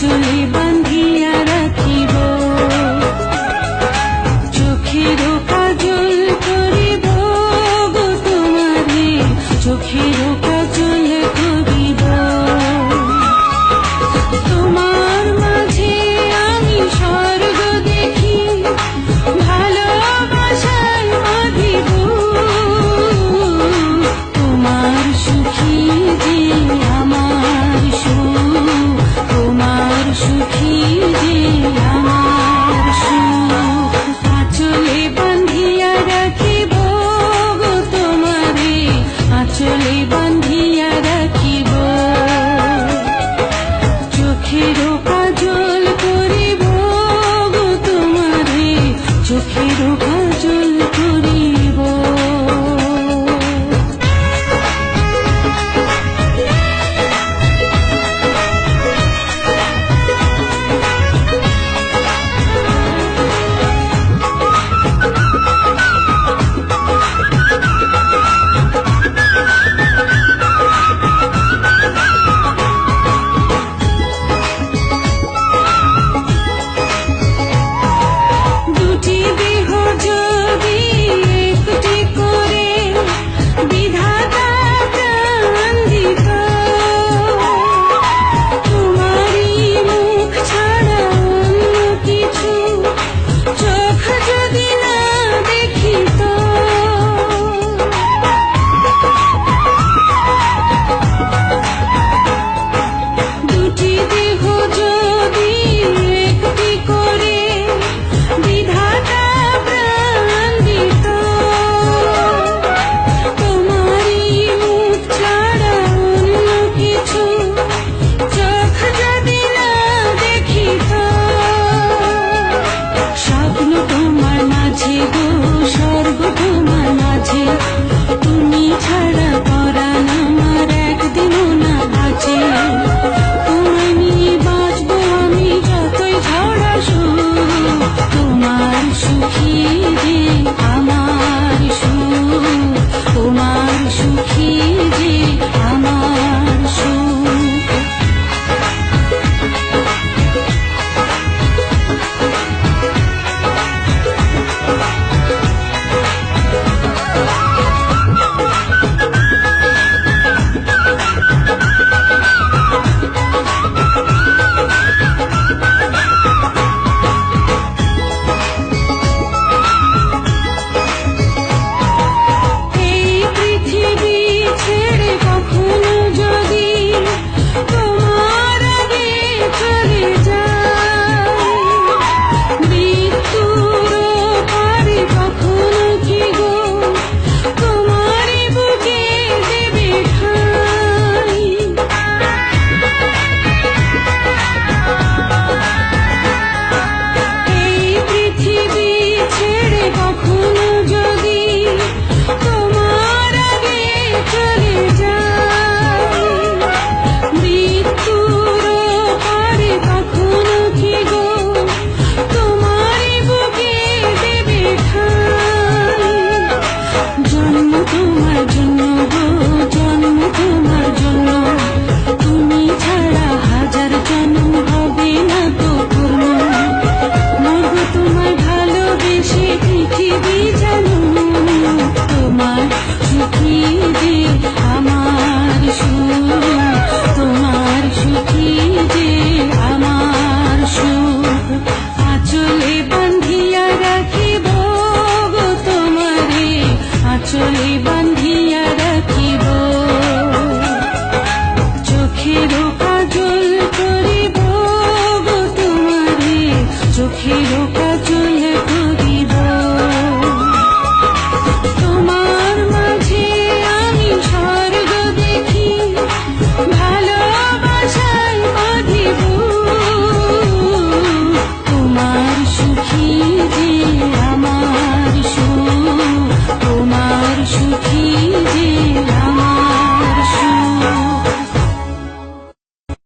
আঁচলে বাঁধিয়া রাখিব, চোখেরও কাজল করিব গো তোমারে, চোখেরও কাজল করিব। তোমার মাঝে আমি স্বর্গ দেখি, ভালোবাসায় বাঁধিব। তোমার সুখী যে আমার সুখ, তোমার সুখী যে আমার সুখ। আঁচলে বাঁধিয়া রাখিব গো তোমারে, আঁচলে বাঁধিয়া রাখিব, চোখেরও কাজল করিব গো তোমারে, চোখেরও কাজল করিব। দুটি দেহ যদি একটি করে বিধাতা প্রাণ দিত, তোমারই মুখ ছাড়া অন্য কিছু চোখ যদি না দেখিত। দুটি দেহ যদি একটি করে বিধাতা প্রাণ দিত, তোমারই মুখ ছাড়া অন্য কিছু চোখ যদি না দেখিত। স্বপ্ন তোমার মাঝে গো, স্বর্গ তোমার মাঝে, তুমি ছাড়া পরাণ আমার একদিনও না বাঁচে। তোমায় নিয়ে বাঁচবো আমি যতই ঝড় আসুক, তোমার সুখী যে আমার সুখ, তোমার সুখী যে আমার সুখ। এই পৃথিবী ছেড়ে কখনো যদি তোমার আগে চলে যাই, মৃত্যুর পারে কখনো কি গো তোমারই বুকে দেবে ঠাঁই। এই পৃথিবী ছেড়ে কখনো যদি তোমার আগে চলে যাই, মৃত্যুর পারে কখনো কি গো তোমারই বুকে দেবে ঠাঁই। জন্ম তোমার জন্য গো, জন্ম তোমার জন্য, তুমি ছাড়া হাজার জন্ম হবে না তো পূর্ণ। মরব তোমায় ভালোবেসে পৃথিবী জানো, তোমার সুখী যে আমার সুখ, তোমার সুখী যে আমার সুখ। আঁচলে বাঁধিয়া রাখিব গো তোমারে, আঁচলে বাঁধিয়া রাখিব, চোখেরও কাজল করিব গো তোমারে, চোখেরও